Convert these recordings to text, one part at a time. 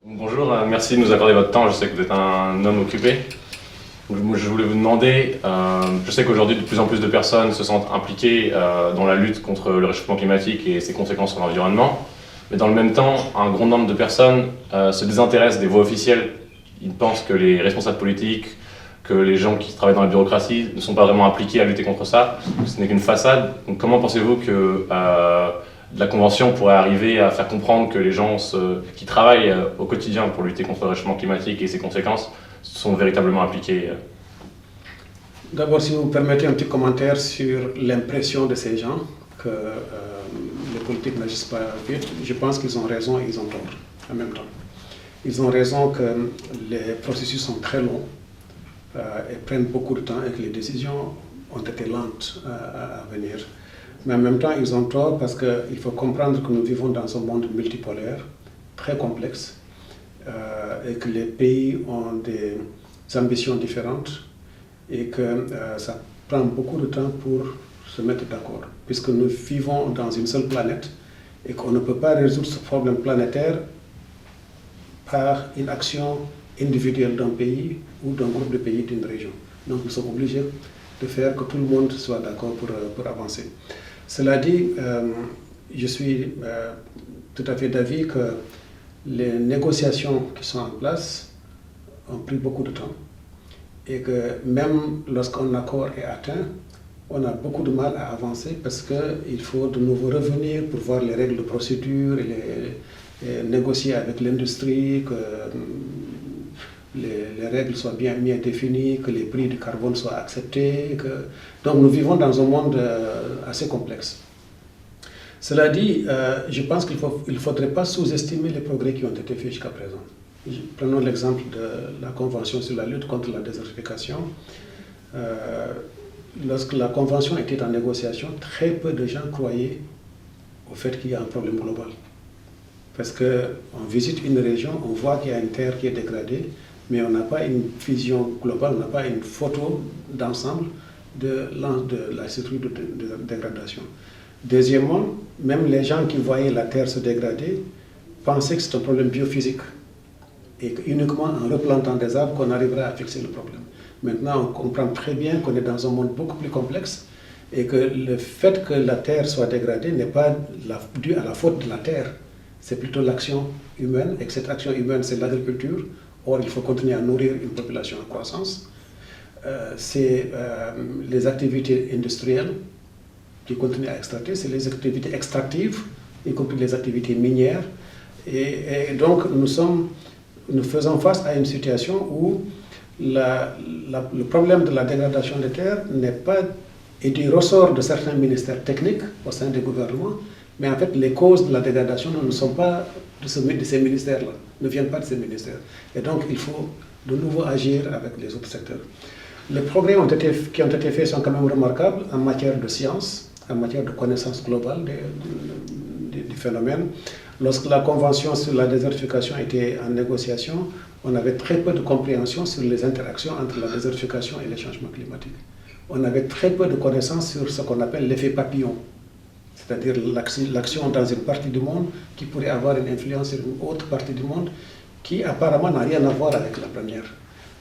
Bonjour, merci de nous accorder votre temps. Je sais que vous êtes un homme occupé. Je voulais vous demander, je sais qu'aujourd'hui de plus en plus de personnes se sentent impliquées dans la lutte contre le réchauffement climatique et ses conséquences sur l'environnement, mais dans le même temps, un grand nombre de personnes se désintéressent des voix officielles. Ils pensent que les responsables politiques, que les gens qui travaillent dans la bureaucratie ne sont pas vraiment impliqués à lutter contre ça, ce n'est qu'une façade. Donc comment pensez-vous que la Convention pourrait arriver à faire comprendre que les gens qui travaillent au quotidien pour lutter contre le réchauffement climatique et ses conséquences sont véritablement impliqués? D'abord, si vous me permettez un petit commentaire sur l'impression de ces gens que les politiques n'agissent pas vite, je pense qu'ils ont raison et ils ont tort en même temps. Ils ont raison que les processus sont très longs et prennent beaucoup de temps et que les décisions ont été lentes à venir. Mais en même temps, ils ont tort parce qu'il faut comprendre que nous vivons dans un monde multipolaire, très complexe, et que les pays ont des ambitions différentes et que ça prend beaucoup de temps pour se mettre d'accord, puisque nous vivons dans une seule planète et qu'on ne peut pas résoudre ce problème planétaire par une action individuelle d'un pays ou d'un groupe de pays d'une région. Donc nous sommes obligés de faire que tout le monde soit d'accord pour avancer. Cela dit, je suis tout à fait d'avis que les négociations qui sont en place ont pris beaucoup de temps et que même lorsqu'un accord est atteint, on a beaucoup de mal à avancer parce qu'il faut de nouveau revenir pour voir les règles de procédure et négocier avec l'industrie, que les règles soient bien définies, que les prix du carbone soient acceptés. Donc nous vivons dans un monde assez complexe. Cela dit, je pense qu'il ne faudrait pas sous-estimer les progrès qui ont été faits jusqu'à présent. Prenons l'exemple de la Convention sur la lutte contre la désertification. Lorsque la Convention était en négociation, très peu de gens croyaient au fait qu'il y a un problème global. Parce qu'on visite une région, on voit qu'il y a une terre qui est dégradée, mais on n'a pas une vision globale, on n'a pas une photo d'ensemble de la structure de dégradation. Deuxièmement, même les gens qui voyaient la terre se dégrader pensaient que c'est un problème biophysique et uniquement en replantant des arbres qu'on arrivera à fixer le problème. Maintenant, on comprend très bien qu'on est dans un monde beaucoup plus complexe et que le fait que la terre soit dégradée n'est pas dû à la faute de la terre, c'est plutôt l'action humaine, et que cette action humaine, c'est l'agriculture. Or, il faut continuer à nourrir une population en croissance. C'est les activités industrielles qui continuent à exploiter, c'est les activités extractives, y compris les activités minières. Et donc, nous faisons face à une situation où le problème de la dégradation des terres n'est pas du ressort de certains ministères techniques au sein des gouvernements, mais en fait, les causes de la dégradation ne sont pas de ces ministères-là, ne viennent pas de ces ministères. Et donc, il faut de nouveau agir avec les autres secteurs. Les progrès qui ont été faits sont quand même remarquables en matière de science, en matière de connaissance globale du phénomène. Lorsque la Convention sur la désertification était en négociation, on avait très peu de compréhension sur les interactions entre la désertification et les changements climatiques. On avait très peu de connaissances sur ce qu'on appelle l'effet papillon, c'est-à-dire l'action dans une partie du monde qui pourrait avoir une influence sur une autre partie du monde qui apparemment n'a rien à voir avec la première.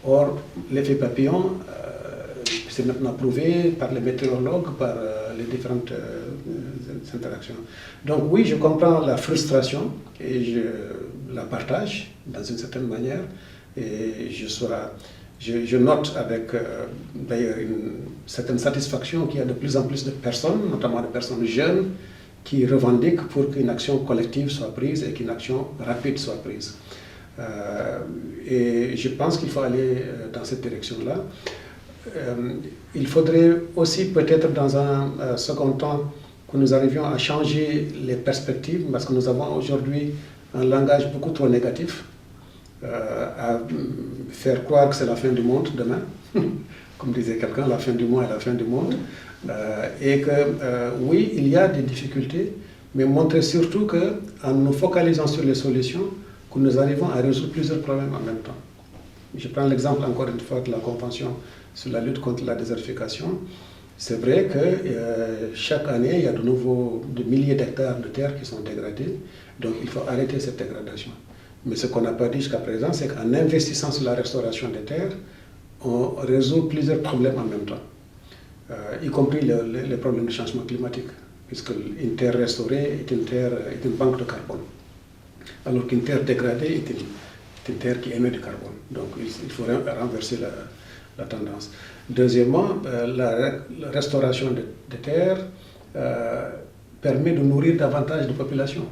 Or, l'effet papillon, c'est maintenant prouvé par les météorologues, par les différentes interactions. Donc oui, je comprends la frustration et je la partage dans une certaine manière. Et je note avec d'ailleurs une certaine satisfaction qu'il y a de plus en plus de personnes, notamment de personnes jeunes, qui revendiquent pour qu'une action collective soit prise et qu'une action rapide soit prise. Et je pense qu'il faut aller dans cette direction-là. Il faudrait aussi peut-être dans un second temps que nous arrivions à changer les perspectives parce que nous avons aujourd'hui un langage beaucoup trop négatif à faire croire que c'est la fin du monde demain, comme disait quelqu'un, la fin du mois est la fin du monde, et que oui, il y a des difficultés, mais montrer surtout qu'en nous focalisant sur les solutions, que nous arrivons à résoudre plusieurs problèmes en même temps. Je prends l'exemple encore une fois de la Convention sur la lutte contre la désertification. C'est vrai que chaque année, il y a de milliers d'hectares de terres qui sont dégradés, donc il faut arrêter cette dégradation. Mais ce qu'on n'a pas dit jusqu'à présent, c'est qu'en investissant sur la restauration des terres, on résout plusieurs problèmes en même temps, y compris les problèmes de changement climatique, puisque une terre restaurée est une banque de carbone, alors qu'une terre dégradée est une terre qui émet du carbone. Donc il faut renverser la tendance. Deuxièmement, la restauration des terres permet de nourrir davantage de populations.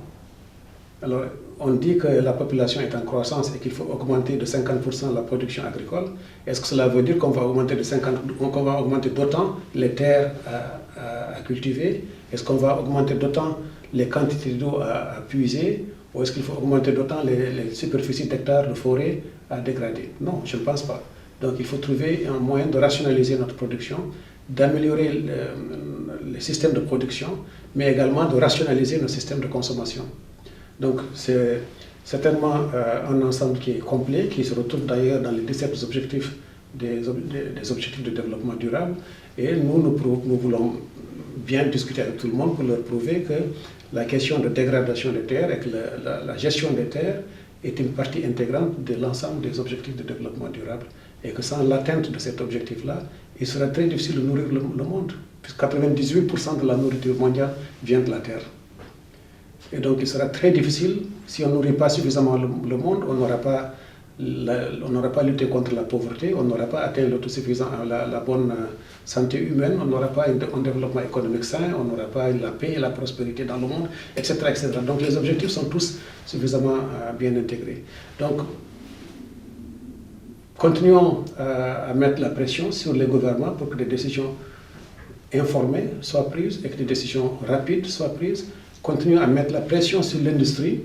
Alors, on dit que la population est en croissance et qu'il faut augmenter de 50% la production agricole. Est-ce que cela veut dire qu'on va augmenter d'autant les terres à cultiver? Est-ce qu'on va augmenter d'autant les quantités d'eau à puiser? Ou est-ce qu'il faut augmenter d'autant les superficies d'hectares de forêt à dégrader? Non, je ne pense pas. Donc il faut trouver un moyen de rationaliser notre production, d'améliorer les systèmes de production, mais également de rationaliser nos systèmes de consommation. Donc c'est certainement un ensemble qui est complet, qui se retrouve d'ailleurs dans les 17 objectifs des objectifs de développement durable. Et nous voulons bien discuter avec tout le monde pour leur prouver que la question de dégradation des terres et que la gestion des terres est une partie intégrante de l'ensemble des objectifs de développement durable. Et que sans l'atteinte de cet objectif-là, il sera très difficile de nourrir le monde, puisque 98% de la nourriture mondiale vient de la terre. Et donc il sera très difficile, si on ne nourrit pas suffisamment le monde, on n'aura pas lutté contre la pauvreté, on n'aura pas atteint l'autosuffisance, la bonne santé humaine, on n'aura pas un développement économique sain, on n'aura pas la paix et la prospérité dans le monde, etc., etc. Donc les objectifs sont tous suffisamment bien intégrés. Donc continuons à mettre la pression sur les gouvernements pour que des décisions informées soient prises et que des décisions rapides soient prises. Continuons à mettre la pression sur l'industrie,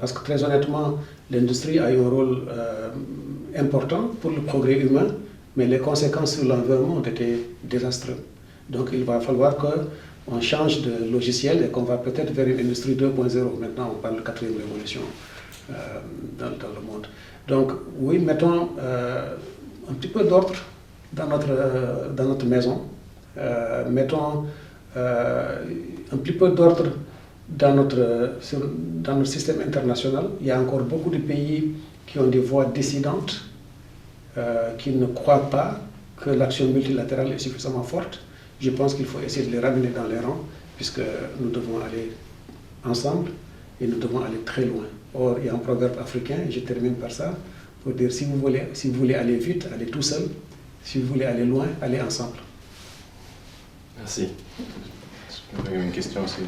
parce que très honnêtement, l'industrie a eu un rôle important pour le progrès humain, mais les conséquences sur l'environnement ont été désastreuses. Donc il va falloir qu'on change de logiciel et qu'on va peut-être vers une industrie 2.0. Maintenant, on parle de 4e révolution dans le monde. Donc oui, mettons un petit peu d'ordre dans notre maison, mettons un petit peu d'ordre dans notre système international. Il y a encore beaucoup de pays qui ont des voix dissidentes, qui ne croient pas que l'action multilatérale est suffisamment forte. Je pense qu'il faut essayer de les ramener dans les rangs, puisque nous devons aller ensemble et nous devons aller très loin. Or, il y a un proverbe africain, et je termine par ça, pour dire si vous voulez aller vite, allez tout seul. Si vous voulez aller loin, allez ensemble. Merci. Une question aussi.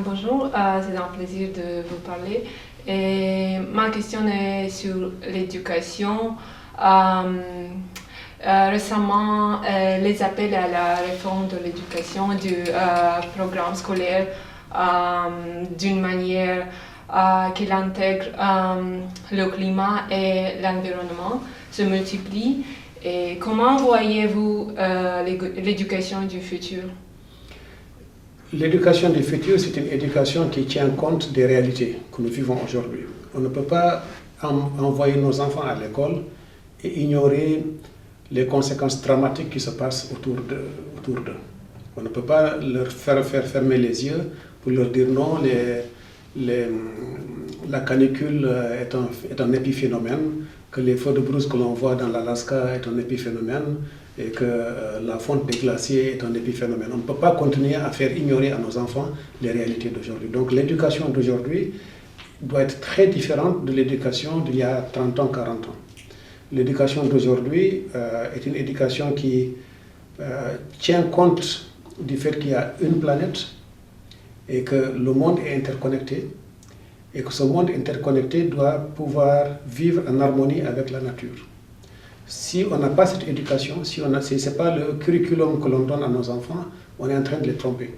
Bonjour, c'est un plaisir de vous parler. Et ma question est sur l'éducation. Récemment, les appels à la réforme de l'éducation du programme scolaire d'une manière qui intègre le climat et l'environnement se multiplient. Et comment voyez-vous l'éducation du futur? L'éducation du futur, c'est une éducation qui tient compte des réalités que nous vivons aujourd'hui. On ne peut pas envoyer nos enfants à l'école et ignorer les conséquences dramatiques qui se passent autour d'eux. On ne peut pas leur faire fermer les yeux pour leur dire non, la canicule est un épiphénomène, que les feux de brousse que l'on voit dans l'Alaska est un épiphénomène et que la fonte des glaciers est un épiphénomène. On ne peut pas continuer à faire ignorer à nos enfants les réalités d'aujourd'hui. Donc l'éducation d'aujourd'hui doit être très différente de l'éducation d'il y a 30 ans, 40 ans. L'éducation d'aujourd'hui est une éducation qui tient compte du fait qu'il y a une planète et que le monde est interconnecté et que ce monde interconnecté doit pouvoir vivre en harmonie avec la nature. Si on n'a pas cette éducation, si ce n'est pas le curriculum que l'on donne à nos enfants, on est en train de les tromper.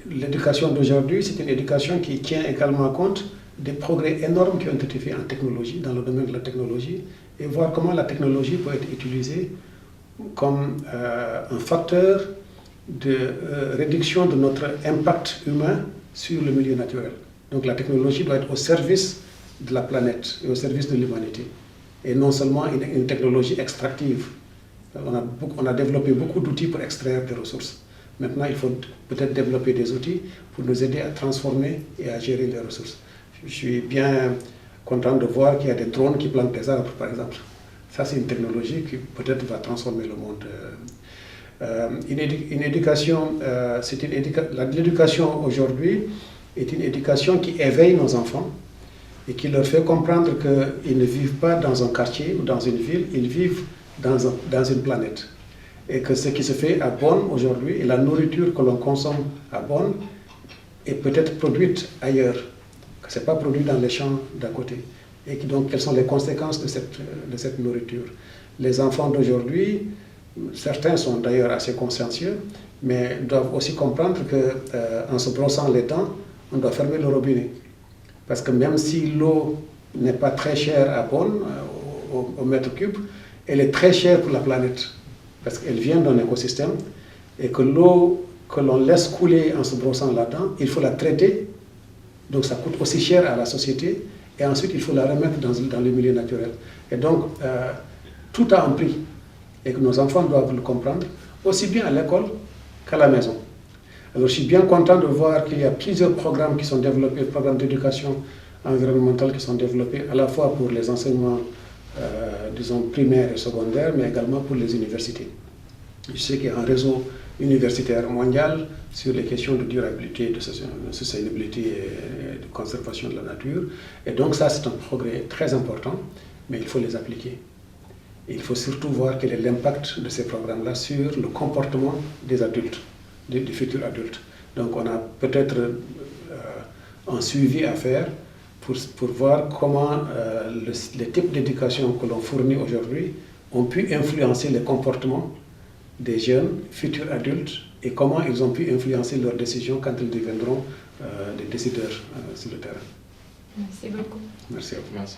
L'éducation d'aujourd'hui, c'est une éducation qui tient également compte des progrès énormes qui ont été faits en technologie, dans le domaine de la technologie, et voir comment la technologie peut être utilisée comme un facteur de réduction de notre impact humain sur le milieu naturel. Donc la technologie doit être au service de la planète et au service de l'humanité. Et non seulement une technologie extractive. On a développé beaucoup d'outils pour extraire des ressources. Maintenant, il faut peut-être développer des outils pour nous aider à transformer et à gérer les ressources. Je suis bien content de voir qu'il y a des drones qui plantent des arbres, par exemple. Ça, c'est une technologie qui peut-être va transformer le monde. L'éducation aujourd'hui est une éducation qui éveille nos enfants et qui leur fait comprendre qu'ils ne vivent pas dans un quartier ou dans une ville, ils vivent dans une planète. Et que ce qui se fait à Bonn aujourd'hui et la nourriture que l'on consomme à Bonn est peut-être produite ailleurs, que ce n'est pas produit dans les champs d'à côté. Et donc, quelles sont les conséquences de cette nourriture? Les enfants d'aujourd'hui, certains sont d'ailleurs assez consciencieux, mais doivent aussi comprendre qu'en se brossant les dents, on doit fermer le robinet. Parce que même si l'eau n'est pas très chère à Bonn, au mètre cube, elle est très chère pour la planète. Parce qu'elle vient d'un écosystème et que l'eau que l'on laisse couler en se brossant la dent, il faut la traiter. Donc ça coûte aussi cher à la société. Et ensuite, il faut la remettre dans le milieu naturel. Et donc, tout a un prix. Et que nos enfants doivent le comprendre, aussi bien à l'école qu'à la maison. Alors, je suis bien content de voir qu'il y a plusieurs programmes qui sont développés, programmes d'éducation environnementale qui sont développés, à la fois pour les enseignements, disons, primaires et secondaires, mais également pour les universités. Je sais qu'il y a un réseau universitaire mondial sur les questions de durabilité, de sustainability et de conservation de la nature. Et donc ça, c'est un progrès très important, mais il faut les appliquer. Et il faut surtout voir quel est l'impact de ces programmes-là sur le comportement des adultes, des futurs adultes. Donc on a peut-être un suivi à faire pour voir comment les types d'éducation que l'on fournit aujourd'hui ont pu influencer les comportements des jeunes, futurs adultes, et comment ils ont pu influencer leurs décisions quand ils deviendront des décideurs sur le terrain. Merci beaucoup. Merci à vous. Merci.